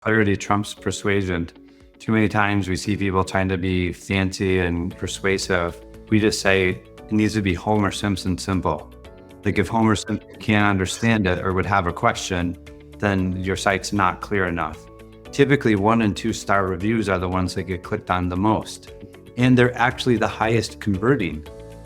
Clarity trumps persuasion. Too many times we see people trying to be fancy and persuasive. We just say it needs to be Homer Simpson simple. Like if Homer Simpson can't understand it or would have a question, then your site's not clear enough. Typically 1 and 2 star reviews are the ones that get clicked on the most. And they're actually the highest converting.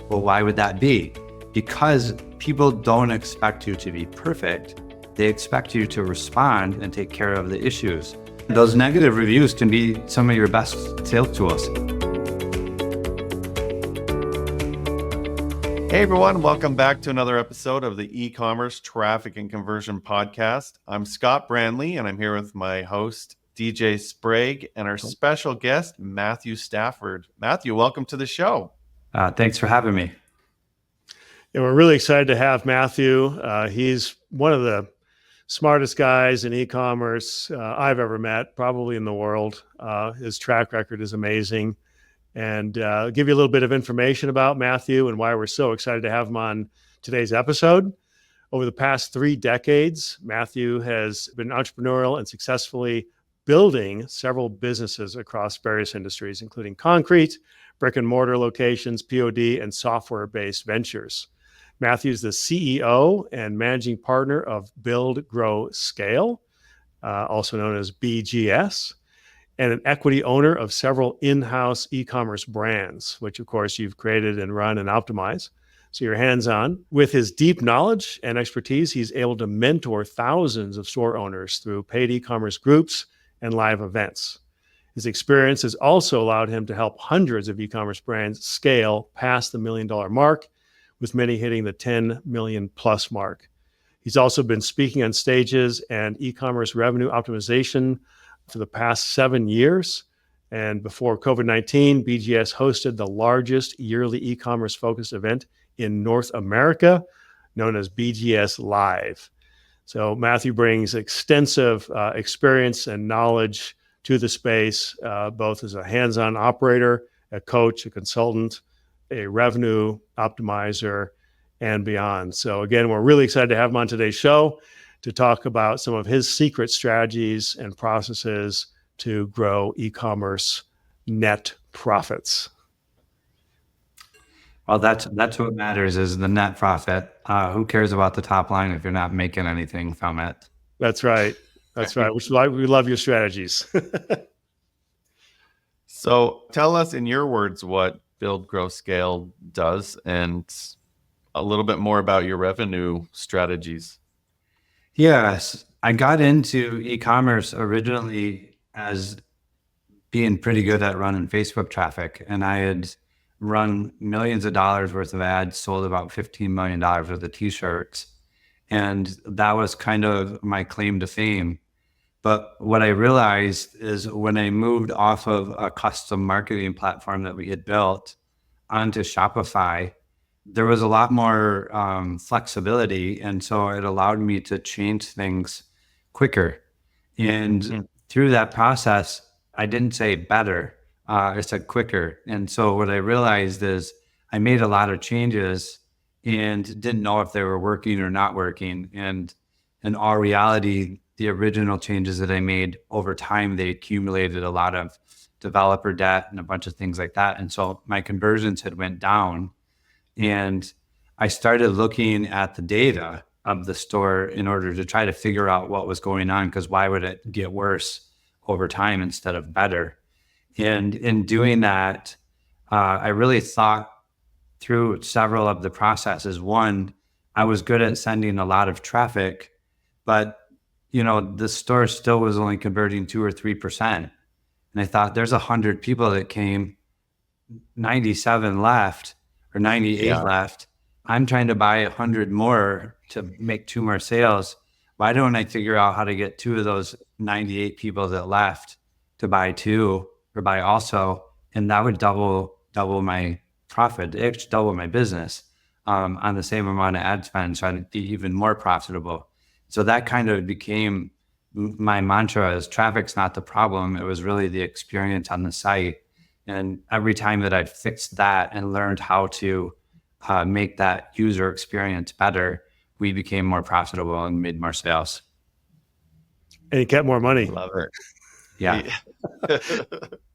Well, why would that be? Because people don't expect you to be perfect. They expect you to respond and take care of the issues. Those negative reviews can be some of your best sales tools. Hey everyone, welcome back to another episode of the eCommerce Traffic and Conversion Podcast. I'm Scott Brandley and I'm here with my host, DJ Sprague, and our special guest, Matthew Stafford. Matthew, welcome to the show. Thanks for having me. And we're really excited to have Matthew. He's one of the smartest guys in e-commerce I've ever met, probably in the world. His track record is amazing. And I'll give you a little bit of information about Matthew and why we're so excited to have him on today's episode. Over the past 3 decades, Matthew has been entrepreneurial and successfully building several businesses across various industries, including concrete, brick and mortar locations, POD, and software-based ventures. Matthew's the CEO and managing partner of Build, Grow, Scale, also known as BGS, and an equity owner of several in-house e-commerce brands, which of course you've created and run and optimize. So you're hands-on. With his deep knowledge and expertise, he's able to mentor thousands of store owners through paid e-commerce groups and live events. His experience has also allowed him to help hundreds of e-commerce brands scale past the $1 million mark, with many hitting the 10 million plus mark. He's also been speaking on stages and e-commerce revenue optimization for the past 7 years. And before COVID-19, BGS hosted the largest yearly e-commerce focused event in North America, known as BGS Live. So Matthew brings extensive experience and knowledge to the space, both as a hands-on operator, a coach, a consultant, a revenue optimizer, and beyond. So again, we're really excited to have him on today's show to talk about some of his secret strategies and processes to grow e-commerce net profits. Well, that's what matters is the net profit. Who cares about the top line if you're not making anything from it? That's right. That's right. Which is why we love your strategies. So tell us in your words what Build, Grow, Scale does and a little bit more about your revenue strategies. Yes, I got into e-commerce originally as being pretty good at running Facebook traffic. And I had run millions of dollars worth of ads, sold about $15 million worth of t-shirts. And that was kind of my claim to fame. But what I realized is when I moved off of a custom marketing platform that we had built onto Shopify, there was a lot more flexibility. And so it allowed me to change things quicker. And through that process, I didn't say better, I said quicker. And so what I realized is I made a lot of changes and didn't know if they were working or not working. And in all reality, the original changes that I made over time, they accumulated a lot of developer debt and a bunch of things like that. And so my conversions had went down. And I started looking at the data of the store in order to try to figure out what was going on, because why would it get worse over time instead of better? And in doing that, I really thought through several of the processes. One, I was good at sending a lot of traffic, but the store still was only converting 2 or 3%. And I thought there's 100 people that came, 97 left. Or 98 left. I'm trying to buy 100 more to make 2 more sales. Why don't I figure out how to get 2 of those 98 people that left to buy 2 or buy also? And that would double my profit, actually double my business on the same amount of ad spend. So I'd be even more profitable. So that kind of became my mantra is traffic's not the problem. It was really the experience on the site. And every time that I fixed that and learned how to make that user experience better, we became more profitable and made more sales. And he kept more money. Love it. Yeah.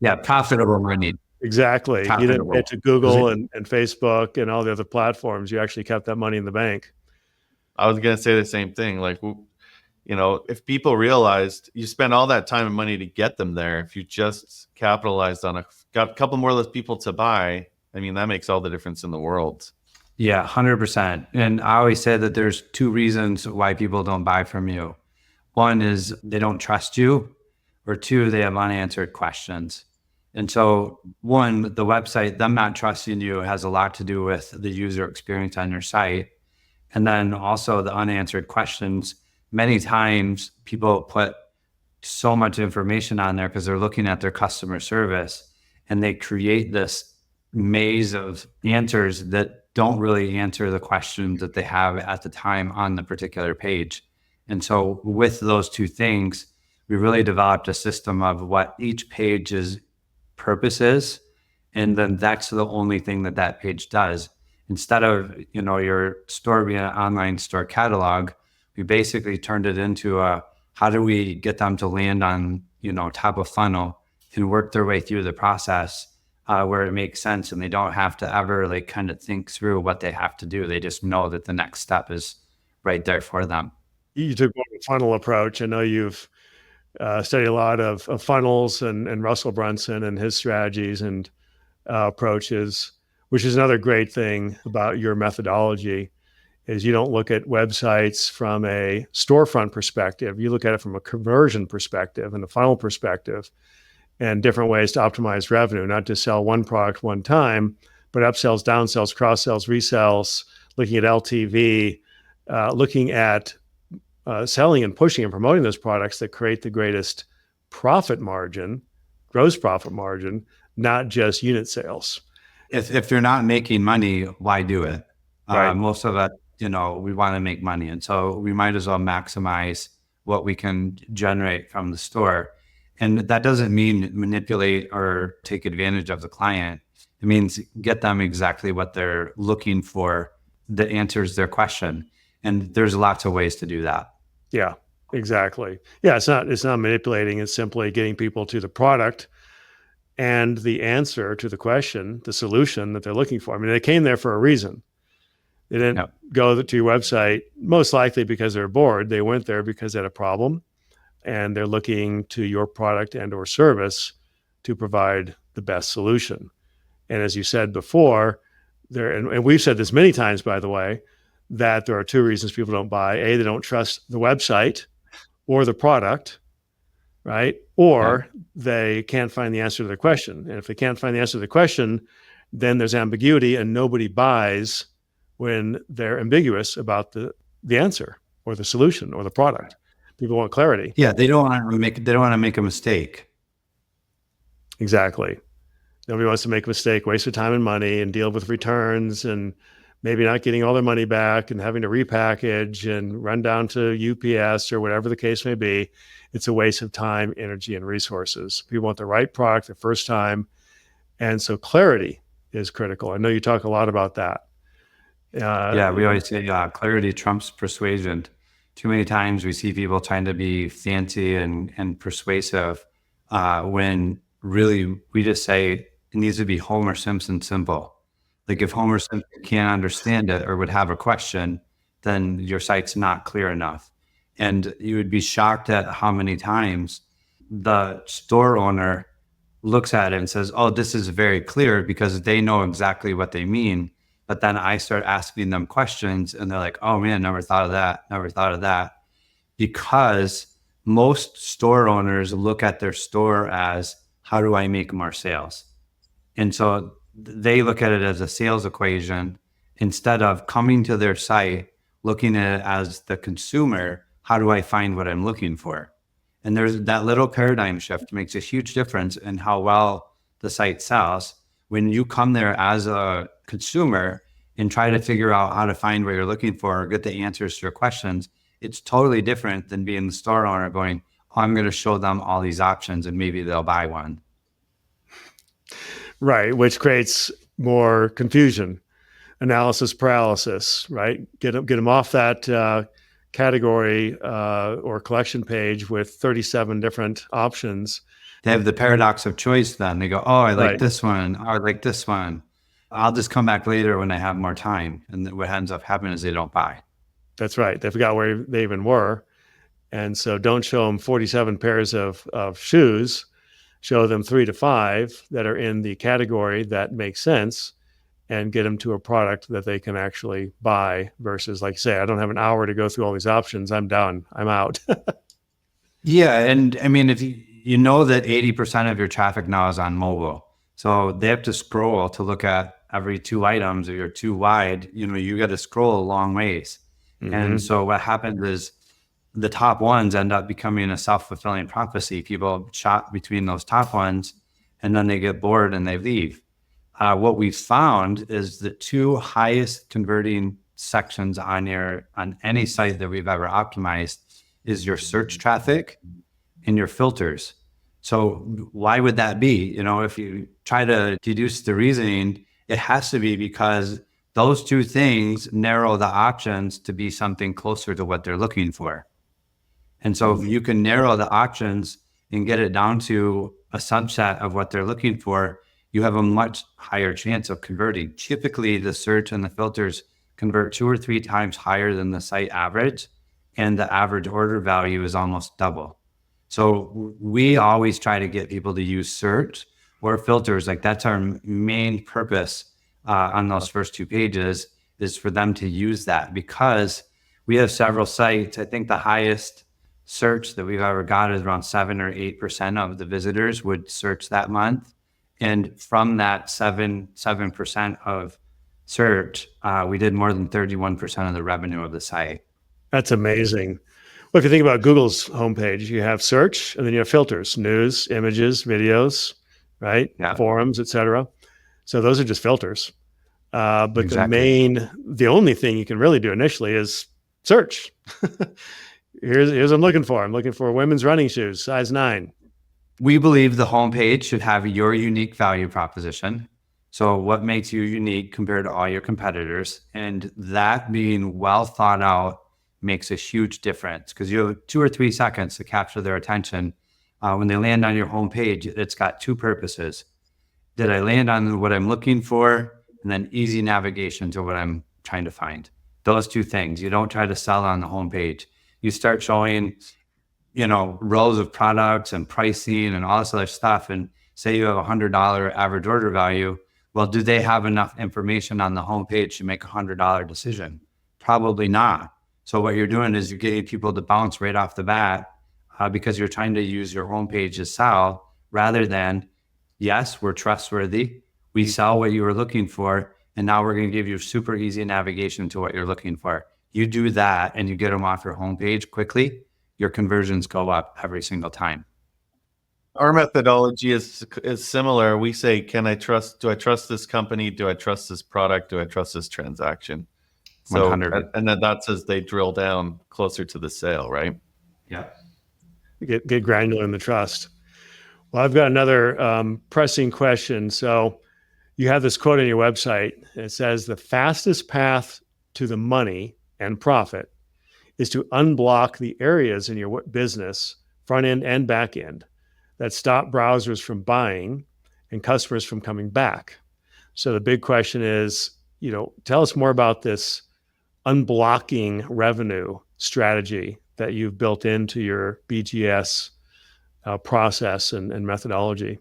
Yeah. Profitable money. Exactly. You didn't Profitable. get to Google and Facebook and all the other platforms. You actually kept that money in the bank. I was going to say the same thing. Like, if people realized you spend all that time and money to get them there, if you just capitalized on got a couple more of those people to buy, I mean, that makes all the difference in the world. Yeah, 100%. And I always say that there's two reasons why people don't buy from you. One is they don't trust you, or two, they have unanswered questions. And so, one, the website, them not trusting you has a lot to do with the user experience on your site. And then also the unanswered questions. Many times people put so much information on there because they're looking at their customer service, and they create this maze of answers that don't really answer the questions that they have at the time on the particular page. And so with those two things, we really developed a system of what each page's purpose is. And then that's the only thing that page does. Instead of, your store being an online store catalog, we basically turned it into how do we get them to land on, top of funnel and work their way through the process where it makes sense, and they don't have to ever kind of think through what they have to do. They just know that the next step is right there for them. You took more of a funnel approach. I know you've studied a lot of funnels and Russell Brunson and his strategies and approaches, which is another great thing about your methodology, is you don't look at websites from a storefront perspective. You look at it from a conversion perspective and a funnel perspective, and different ways to optimize revenue, not just sell one product one time, but upsells, downsells, cross-sells, resells, looking at LTV, looking at selling and pushing and promoting those products that create the greatest profit margin, gross profit margin, not just unit sales. If you're not making money, why do it? Right. Most of it, we want to make money. And so we might as well maximize what we can generate from the store. And that doesn't mean manipulate or take advantage of the client. It means get them exactly what they're looking for that answers their question. And there's lots of ways to do that. Yeah, exactly. Yeah, it's not manipulating. It's simply getting people to the product and the answer to the question, the solution that they're looking for. I mean, they came there for a reason. They didn't go to your website, most likely because they're bored. They went there because they had a problem, and they're looking to your product and or service to provide the best solution. And as you said before, and we've said this many times, by the way, that there are two reasons people don't buy. A, they don't trust the website or the product, right? Or they can't find the answer to their question. And if they can't find the answer to the question, then there's ambiguity, and nobody buys when they're ambiguous about the answer or the solution or the product. People want clarity. Yeah, they don't want to make a mistake. Exactly. Nobody wants to make a mistake, waste their time and money, and deal with returns and maybe not getting all their money back and having to repackage and run down to UPS or whatever the case may be. It's a waste of time, energy, and resources. People want the right product the first time. And so clarity is critical. I know you talk a lot about that. We always say clarity trumps persuasion. Too many times we see people trying to be fancy and persuasive when really we just say it needs to be Homer Simpson simple. Like if Homer Simpson can't understand it or would have a question, then your site's not clear enough. And you would be shocked at how many times the store owner looks at it and says, oh, this is very clear, because they know exactly what they mean. But then I start asking them questions and they're like, oh man, never thought of that. Because most store owners look at their store as, how do I make more sales? And so they look at it as a sales equation instead of coming to their site, looking at it as the consumer, how do I find what I'm looking for? And there's that little paradigm shift makes a huge difference in how well the site sells. When you come there as a consumer and try to figure out how to find what you're looking for or get the answers to your questions, it's totally different than being the store owner going, oh, I'm going to show them all these options and maybe they'll buy one. Right, which creates more confusion, analysis paralysis, right? Get them off that category or collection page with 37 different options. They have the paradox of choice then. They go, oh, I like Right. this one. Oh, I like this one. I'll just come back later when I have more time. And then what ends up happening is they don't buy. That's right. They forgot where they even were. And so don't show them 47 pairs of shoes. Show them 3 to 5 that are in the category that makes sense and get them to a product that they can actually buy versus, like, say, I don't have an hour to go through all these options. I'm done. I'm out. Yeah. And I mean, if you know that 80% of your traffic now is on mobile, so they have to scroll to look at every 2 items, or you're too wide, you got to scroll a long ways. And so what happens is the top ones end up becoming a self-fulfilling prophecy. People shop between those top ones and then they get bored and they leave. What we've found is the 2 highest converting sections on any site that we've ever optimized is your search traffic and your filters. So why would that be? If you try to deduce the reasoning, it has to be because those 2 things narrow the options to be something closer to what they're looking for. And so if you can narrow the options and get it down to a subset of what they're looking for, you have a much higher chance of converting. Typically, the search and the filters convert 2 or 3 times higher than the site average, and the average order value is almost double. So we always try to get people to use search or filters. Like, that's our main purpose on those first 2 pages, is for them to use that, because we have several sites. I think the highest search that we've ever got is around 7 or 8% of the visitors would search that month. And from that 7% of search, we did more than 31% of the revenue of the site. That's amazing. Well, if you think about Google's homepage, you have search and then you have filters: news, images, videos, right? Yeah. Forums, etc. So those are just filters. But Exactly. the only thing you can really do initially is search. Here's what I'm looking for. I'm looking for women's running shoes, size 9. We believe the homepage should have your unique value proposition. So what makes you unique compared to all your competitors? And that being well thought out makes a huge difference, because you have 2 or 3 seconds to capture their attention. When they land on your homepage, it's got 2 purposes. Did I land on what I'm looking for? And then easy navigation to what I'm trying to find. Those 2 things. You don't try to sell on the homepage. You start showing, rows of products and pricing and all this other stuff, and say you have $100 average order value. Well, do they have enough information on the homepage to make a $100 decision? Probably not. So what you're doing is you're getting people to bounce right off the bat because you're trying to use your homepage to sell, rather than, yes, we're trustworthy. We sell what you were looking for, and now we're going to give you super easy navigation to what you're looking for. You do that and you get them off your homepage quickly, your conversions go up every single time. Our methodology is similar. We say, do I trust this company? Do I trust this product? Do I trust this transaction? So, 100. and then that's as they drill down closer to the sale, right? Yeah. Get granular in the trust. Well, I've got another pressing question. So you have this quote on your website. It says, the fastest path to the money and profit is to unblock the areas in your business, front end and back end, that stop browsers from buying and customers from coming back. So the big question is, tell us more about this unblocking revenue strategy that you've built into your BGS process and methodology.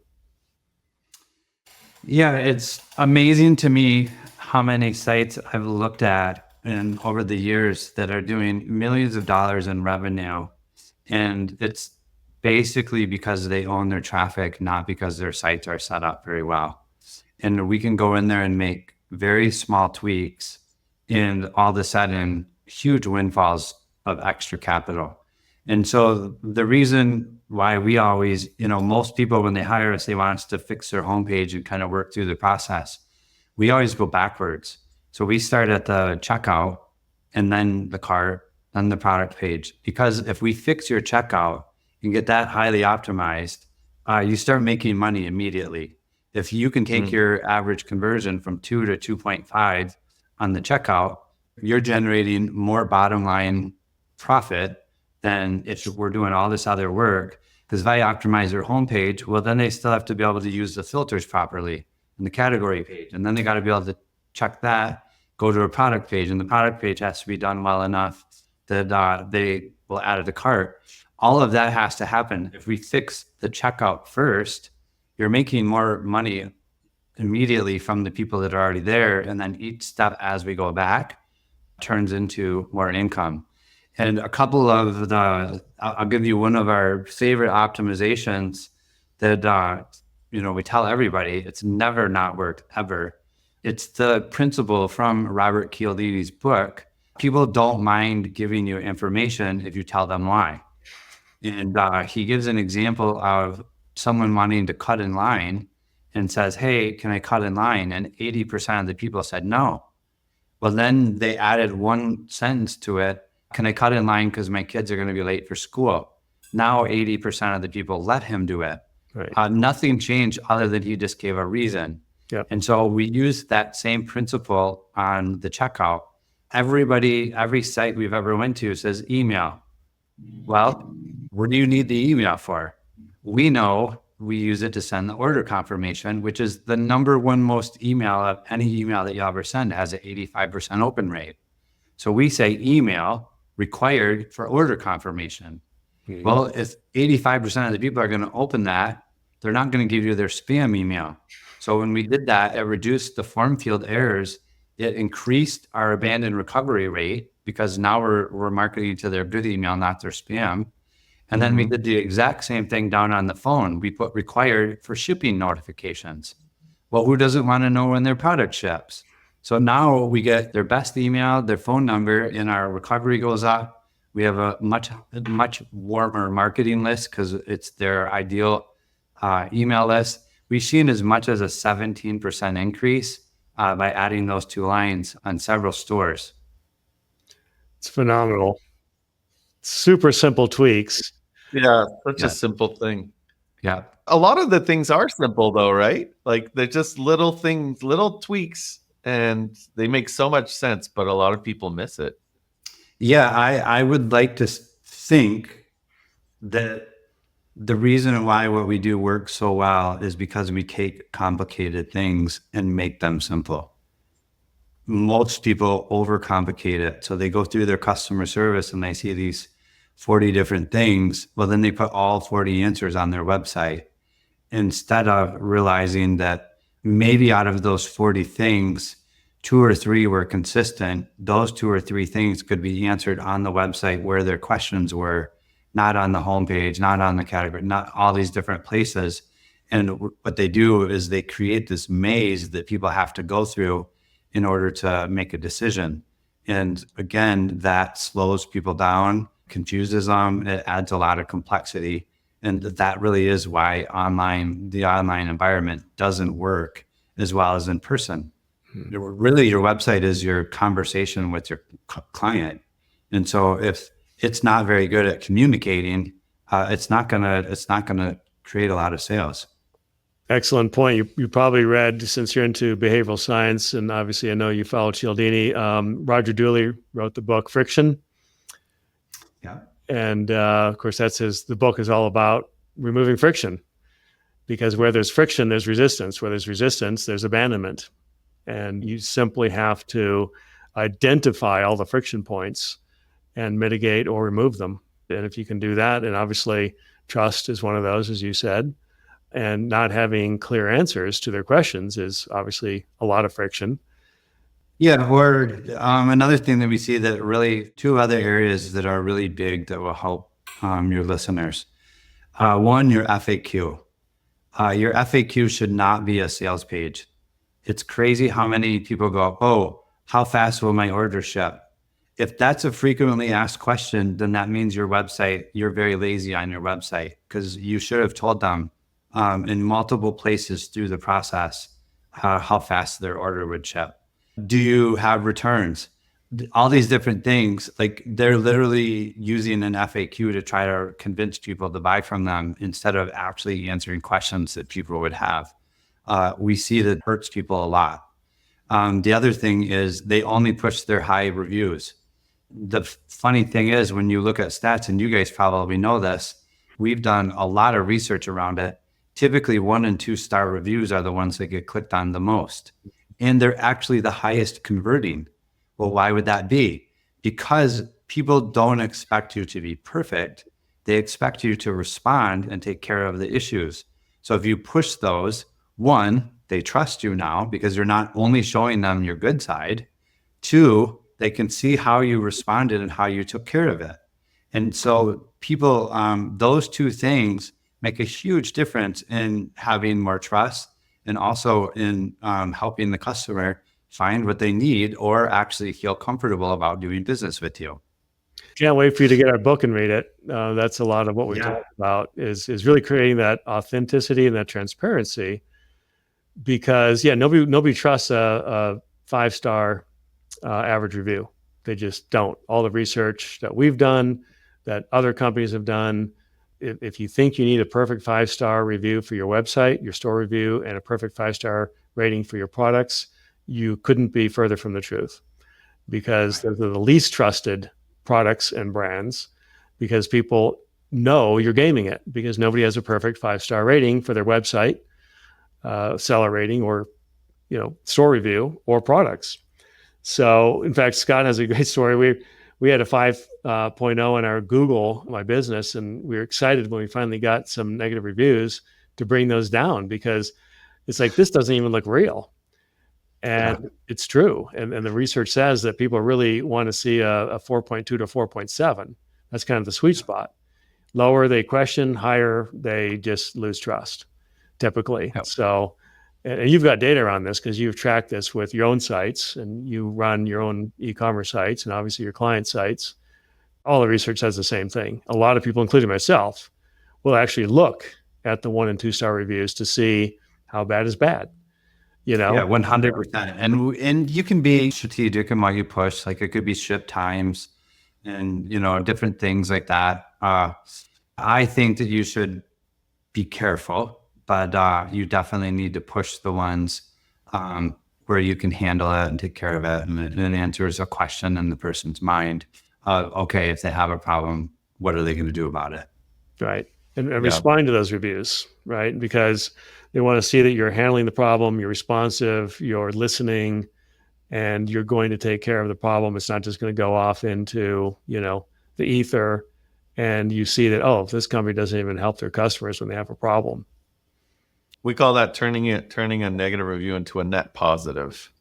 Yeah, it's amazing to me how many sites I've looked at and over the years that are doing millions of dollars in revenue. And it's basically because they own their traffic, not because their sites are set up very well. And we can go in there and make very small tweaks, and all of a sudden, huge windfalls of extra capital. And so the reason why we always, most people, when they hire us, they want us to fix their homepage and kind of work through the process. We always go backwards. So we start at the checkout and then the cart, then the product page. Because if we fix your checkout and get that highly optimized, you start making money immediately. If you can take your average conversion from 2 to 2.5 on the checkout, you're generating more bottom line profit than if we're doing all this other work. Because if I optimize their homepage, well, then they still have to be able to use the filters properly in the category page. And then they got to be able to check that, go to a product page, and the product page has to be done well enough that they will add it to cart. All of that has to happen. If we fix the checkout first, you're making more money immediately from the people that are already there. And then each step as we go back turns into more income. And a couple of I'll give you one of our favorite optimizations that, we tell everybody, it's never not worked ever. It's the principle from Robert Cialdini's book. People don't mind giving you information if you tell them why. And he gives an example of someone wanting to cut in line and says, hey, can I cut in line? And 80% of the people said no. Well, then they added one sentence to it. Can I cut in line because my kids are going to be late for school? Now 80% of the people let him do it. Right. Nothing changed other than he just gave a reason. Yep. And so we use that same principle on the checkout. Every site we've ever went to says email. Well, what do you need the email for? We know we use it to send the order confirmation, which is the number one most email of any email that you ever send, has an 85% open rate. So we say email required for order confirmation. Mm-hmm. Well, if 85% of the people are going to open that, they're not going to give you their spam email. So when we did that, it reduced the form field errors. It increased our abandoned recovery rate because now we're marketing to their good email, not their spam. And then we did the exact same thing down on the phone. We put required for shipping notifications. Well, who doesn't want to know when their product ships? So now we get their best email, their phone number, and our recovery goes up. We have a much warmer marketing list because it's their ideal email list. We've seen as much as a 17% increase by adding those two lines on several stores. It's phenomenal. Super simple tweaks. Yeah, such a simple thing. Yeah. A lot of the things are simple though, right? Like they're just little things, little tweaks, and they make so much sense, but a lot of people miss it. Yeah, I would like to think that the reason why what we do works so well is because we take complicated things and make them simple. Most people overcomplicate it. So they go through their customer service and they see these 40 different things. Well, then they put all 40 answers on their website instead of realizing that maybe out of those 40 things, 2 or 3 were consistent. Those 2 or 3 things could be answered on the website where their questions were, not on the homepage, not on the category, not all these different places. And what they do is they create this maze that people have to go through in order to make a decision. And again, that slows people down, confuses them. It adds a lot of complexity. And that really is why the online environment doesn't work as well as in person. Really, your website is your conversation with your client. And so if it's not very good at communicating, it's not gonna create a lot of sales. Excellent point. You probably read, since you're into behavioral science, and obviously I know you followed Cialdini, Roger Dooley wrote the book Friction. Yeah. And of course, the book is all about removing friction, because where there's friction, there's resistance. Where there's resistance, there's abandonment. And you simply have to identify all the friction points and mitigate or remove them. And if you can do that, and obviously trust is one of those, as you said, and not having clear answers to their questions is obviously a lot of friction. Yeah, or another thing that we see that really 2 other areas that are really big that will help your listeners. One, your FAQ. Your FAQ should not be a sales page. It's crazy how many people go, oh, how fast will my order ship? If that's a frequently asked question, then that means you're very lazy on your website, because you should have told them in multiple places through the process how fast their order would ship. Do you have returns? All these different things, like they're literally using an FAQ to try to convince people to buy from them instead of actually answering questions that people would have. We see that hurts people a lot. The other thing is they only push their high reviews. the funny thing is, when you look at stats, and you guys probably know this, we've done a lot of research around it. Typically 1 and 2 star reviews are the ones that get clicked on the most, and they're actually the highest converting. Well, why would that be? Because people don't expect you to be perfect. They expect you to respond and take care of the issues. So if you push those, one, they trust you now because you're not only showing them your good side. Two, they can see how you responded and how you took care of it. And so people, those two things make a huge difference in having more trust, and also in helping the customer find what they need or actually feel comfortable about doing business with you. Can't wait for you to get our book and read it. That's a lot of what we talk about is really creating that authenticity and that transparency. Because nobody trusts a 5-star average review. They just don't. All the research that we've done, that other companies have done, if you think you need a perfect 5-star review for your website, your store review, and a perfect 5-star rating for your products, you couldn't be further from the truth, because they're the least trusted products and brands, because people know you're gaming it, because nobody has a perfect 5-star rating for their website, seller rating, or store review or products. So in fact, Scott has a great story. We had a 5.0 in our Google My Business, and we were excited when we finally got some negative reviews to bring those down, because it's like, this doesn't even look real. And it's true. And the research says that people really want to see a 4.2 to 4.7. That's kind of the sweet spot. Lower they question, higher they just lose trust, typically. Yep. So, and you've got data around this because you've tracked this with your own sites, and you run your own e-commerce sites and obviously your client sites. All the research says the same thing. A lot of people, including myself, will actually look at the 1 and 2 star reviews to see how bad is bad. Yeah, 100%. And you can be strategic in what you push. Like, it could be ship times and, different things like that. I think that you should be careful, but you definitely need to push the ones where you can handle it and take care of it. And it answers a question in the person's mind. Okay, if they have a problem, what are they going to do about it? Right. And respond to those reviews, right? Because they want to see that you're handling the problem, you're responsive, you're listening, and you're going to take care of the problem. It's not just going to go off into, the ether, and you see that, oh, this company doesn't even help their customers when they have a problem. We call that turning a negative review into a net positive.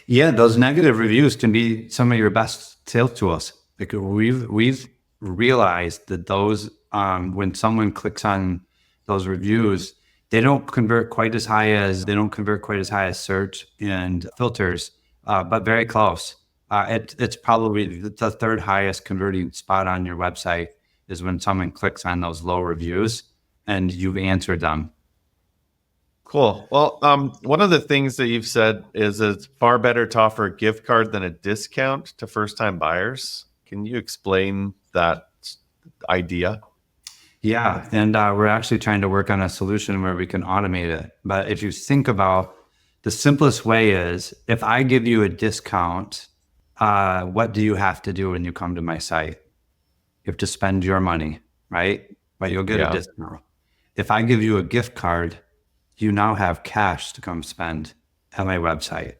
Yeah, those negative reviews can be some of your best sales tools, because we've realized that those when someone clicks on those reviews, they don't convert quite as high as search and filters, but very close. It's probably the third highest converting spot on your website is when someone clicks on those low reviews and you've answered them. Cool. Well, one of the things that you've said is it's far better to offer a gift card than a discount to first-time buyers. Can you explain that idea? Yeah, and we're actually trying to work on a solution where we can automate it. But if you think about, the simplest way is, if I give you a discount, what do you have to do when you come to my site? You have to spend your money, right? But you'll get a discount. If I give you a gift card, you now have cash to come spend at my website.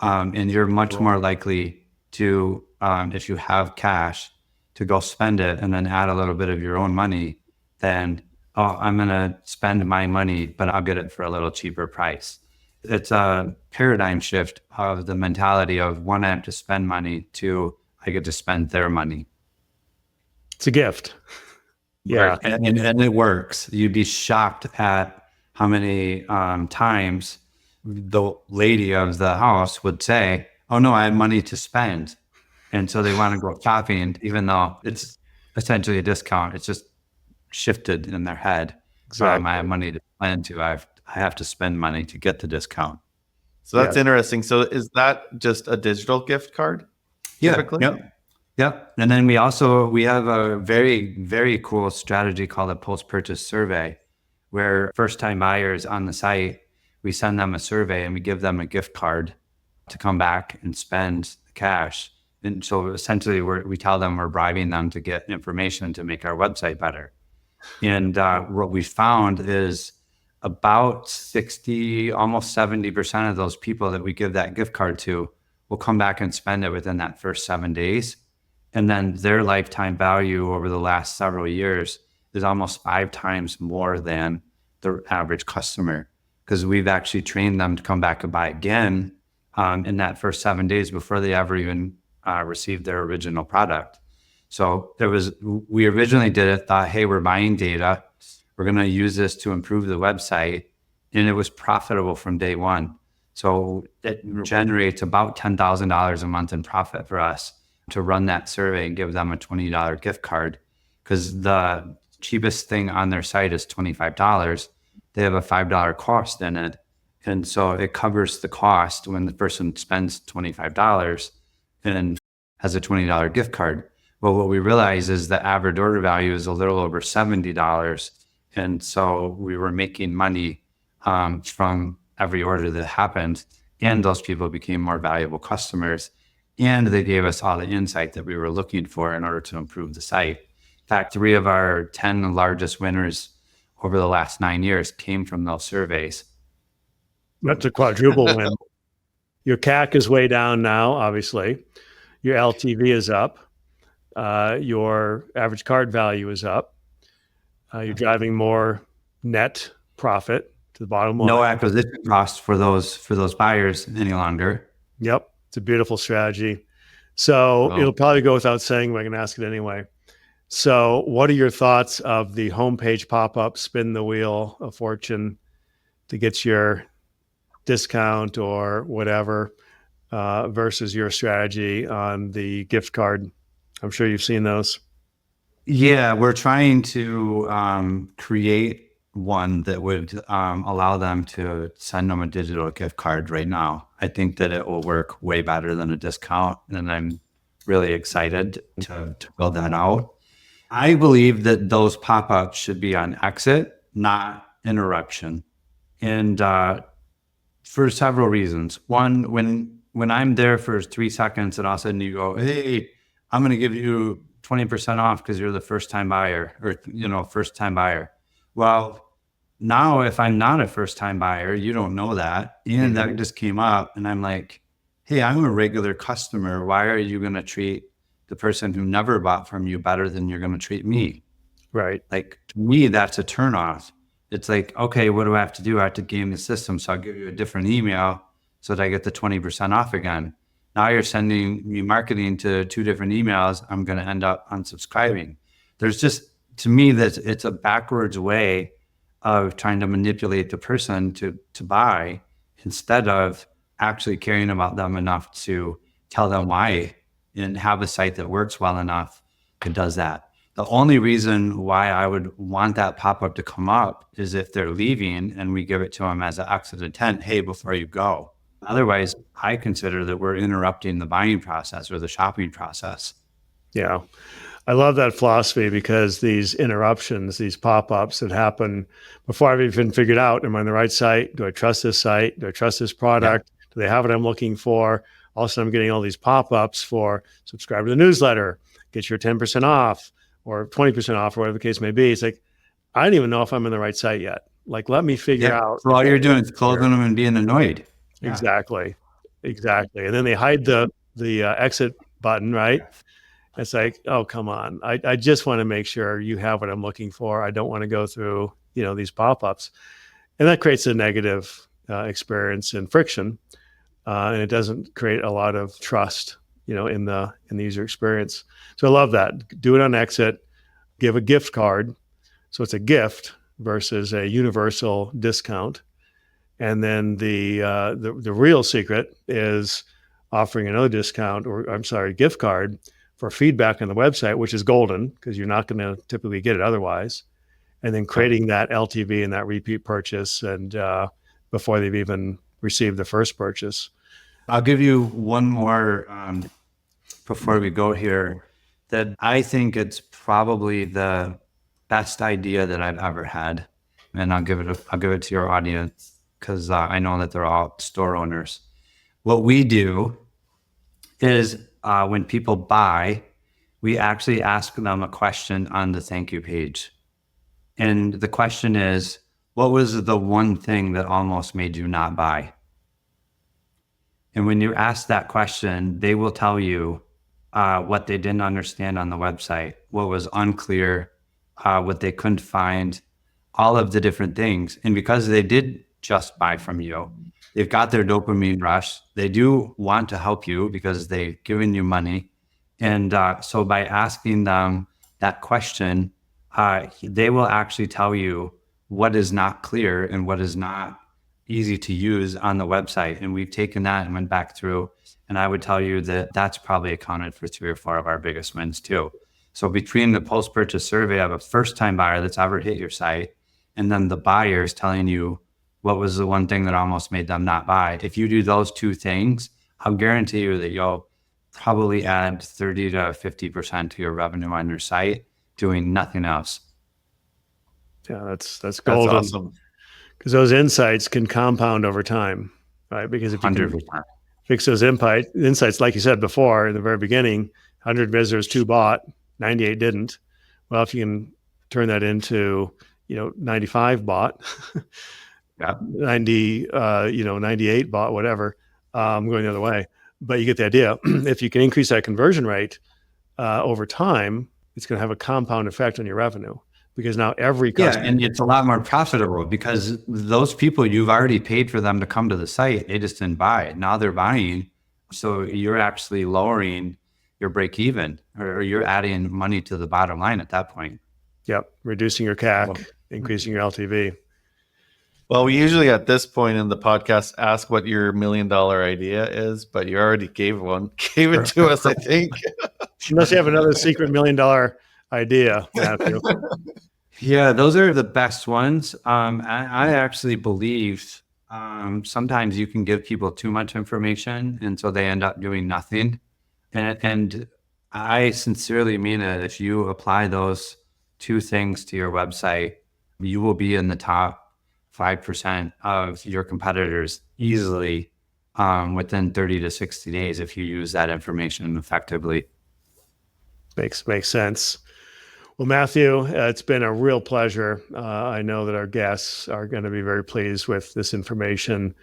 And you're much more likely to, if you have cash, to go spend it and then add a little bit of your own money than, oh, I'm going to spend my money, but I'll get it for a little cheaper price. It's a paradigm shift of the mentality of, one, I have to spend money, two, I get to spend their money. It's a gift. Yeah. And it works. You'd be shocked at how many times the lady of the house would say, oh no, I have money to spend. And so they want to go shopping, even though it's essentially a discount. It's just shifted in their head. Exactly. I have money to spend to, I have to spend money to get the discount. So that's interesting. So is that just a digital gift card? Typically? Yep. And then we have a very, very cool strategy called a post-purchase survey, where first-time buyers on the site, we send them a survey and we give them a gift card to come back and spend the cash. And so essentially we tell them we're bribing them to get information to make our website better. And what we found is about 60, almost 70% of those people that we give that gift card to will come back and spend it within that first 7 days. And then their lifetime value over the last several years is almost 5 times more than the average customer, because we've actually trained them to come back and buy again in that first 7 days before they ever even received their original product. So we originally did it, thought, hey, we're buying data. We're going to use this to improve the website. And it was profitable from day one. So it generates about $10,000 a month in profit for us to run that survey and give them a $20 gift card, because the cheapest thing on their site is $25. They have a $5 cost in it. And so it covers the cost when the person spends $25 and has a $20 gift card. Well, what we realize is the average order value is a little over $70. And so we were making money from every order that happened. And those people became more valuable customers. And they gave us all the insight that we were looking for in order to improve the site. In fact, 3 of our 10 largest winners over the last 9 years came from those surveys. That's a quadruple win. Your CAC is way down now, obviously. Your LTV is up. Your average card value is up. You're driving more net profit to the bottom line. No acquisition cost for those buyers any longer. Yep. It's a beautiful strategy. So it'll probably go without saying, but I can ask it anyway. So what are your thoughts of the homepage pop-up, spin the wheel of fortune to get your discount or whatever versus your strategy on the gift card? I'm sure you've seen those. Yeah, we're trying to create one that would allow them to send them a digital gift card right now. I think that it will work way better than a discount, and I'm really excited to build that out. I believe that those pop-ups should be on exit, not interruption. And for several reasons. One, when I'm there for 3 seconds and all of a sudden you go, hey, I'm going to give you 20% off because you're the first time buyer, or, first time buyer. Well, now if I'm not a first time buyer, you don't know that. And that just came up and I'm like, hey, I'm a regular customer. Why are you going to treat the person who never bought from you better than you're going to treat me? Right. Like, to me, that's a turnoff. It's like, okay, what do I have to do? I have to game the system. So I'll give you a different email so that I get the 20% off again. Now you're sending me marketing to 2 different emails. I'm going to end up unsubscribing. There's just, to me, that it's a backwards way of trying to manipulate the person to buy instead of actually caring about them enough to tell them why and have a site that works well enough that does that. The only reason why I would want that pop-up to come up is if they're leaving and we give it to them as an exit intent, hey, before you go. Otherwise, I consider that we're interrupting the buying process or the shopping process. Yeah. I love that philosophy because these interruptions, these pop-ups that happen before I've even figured out, am I on the right site? Do I trust this site? Do I trust this product? Yeah. Do they have what I'm looking for? Also, I'm getting all these pop-ups for subscribe to the newsletter, get your 10% off or 20% off or whatever the case may be. It's like, I don't even know if I'm in the right site yet. Like, let me figure out. So all you're doing is closing them and being annoyed. Yeah. Exactly. And then they hide the exit button, right? It's like, oh, come on. I just want to make sure you have what I'm looking for. I don't want to go through, these pop-ups. And that creates a negative experience and friction. And it doesn't create a lot of trust, in the user experience. So I love that. Do it on exit, give a gift card. So it's a gift versus a universal discount. And then the real secret is offering another discount gift card for feedback on the website, which is golden because you're not going to typically get it otherwise. And then creating that LTV and that repeat purchase and before they've even received the first purchase. I'll give you one more before we go here, that I think it's probably the best idea that I've ever had. And I'll give it to your audience because I know that they're all store owners. What we do is when people buy, we actually ask them a question on the thank you page. And the question is, what was the one thing that almost made you not buy? And when you ask that question, they will tell you what they didn't understand on the website, what was unclear, what they couldn't find, all of the different things. And because they did just buy from you, they've got their dopamine rush. They do want to help you because they've given you money. And so by asking them that question, they will actually tell you what is not clear and what is not easy to use on the website. And we've taken that and went back through. And I would tell you that that's probably accounted for 3 or 4 of our biggest wins too. So between the post-purchase survey of a first-time buyer that's ever hit your site, and then the buyers telling you what was the one thing that almost made them not buy, if you do those 2 things, I'll guarantee you that you'll probably add 30 to 50% to your revenue on your site doing nothing else. Yeah, that's golden. That's awesome. Because those insights can compound over time, right? Because if you 100%. can fix those insights, like you said before in the very beginning, 100 visitors, 2 bought, 98 didn't. Well, if you can turn that into, 95 bought, Yeah. 98 bought, whatever, going the other way. But you get the idea. If you can increase that conversion rate over time, it's going to have a compound effect on your revenue. Because now every customer... Yeah, and it's a lot more profitable because those people, you've already paid for them to come to the site. They just didn't buy it. Now they're buying. So you're actually lowering your break even, or you're adding money to the bottom line at that point. Yep. Reducing your CAC, increasing your LTV. Well, we usually at this point in the podcast ask what your $1 million idea is, but you already gave it to us, I think. Unless you have another secret $1 million idea, Matthew. Yeah, those are the best ones. I actually believe sometimes you can give people too much information, and so they end up doing nothing. And I sincerely mean it. If you apply those 2 things to your website, you will be in the top 5% of your competitors easily within 30 to 60 days if you use that information effectively. Makes sense. Well, Matthew, it's been a real pleasure. I know that our guests are going to be very pleased with this information,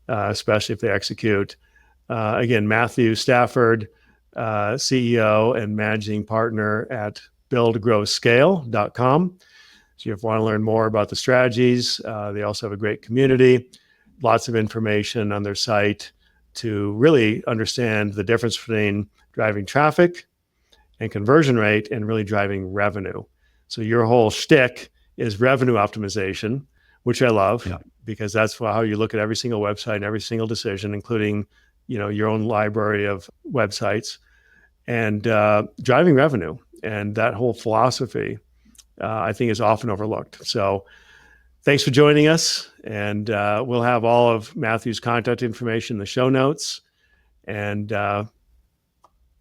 especially if they execute. Again, Matthew Stafford, CEO and managing partner at buildgrowscale.com. So if you want to learn more about the strategies, they also have a great community, lots of information on their site to really understand the difference between driving traffic and conversion rate and really driving revenue. So your whole shtick is revenue optimization, which I love because that's how you look at every single website and every single decision, including, your own library of websites, and driving revenue. And that whole philosophy, I think, is often overlooked. So thanks for joining us. And we'll have all of Matthew's contact information in the show notes. And been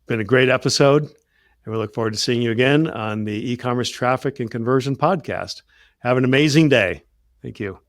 a great episode. And we look forward to seeing you again on the e-commerce traffic and conversion podcast. Have an amazing day. Thank you.